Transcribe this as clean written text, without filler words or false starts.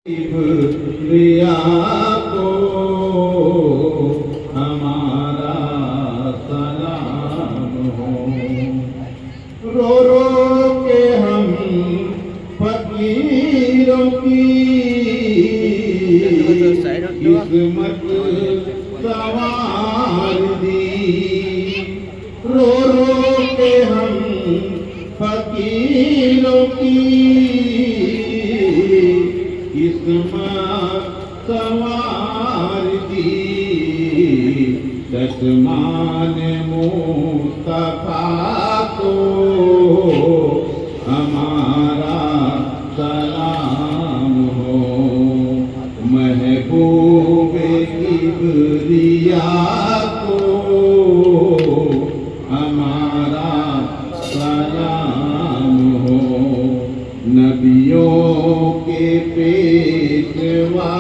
किबरिया को हमारा सलाम हो। रो रो के हम फकीरों की किस्मत सवार दी। रो रो के हम फकीरों की किस्मत सवार दी। चश्मान मुस्तफा को हमारा सलाम हो। महबूब किबरिया को हमारा सलाम हो। नबियों के पेशवा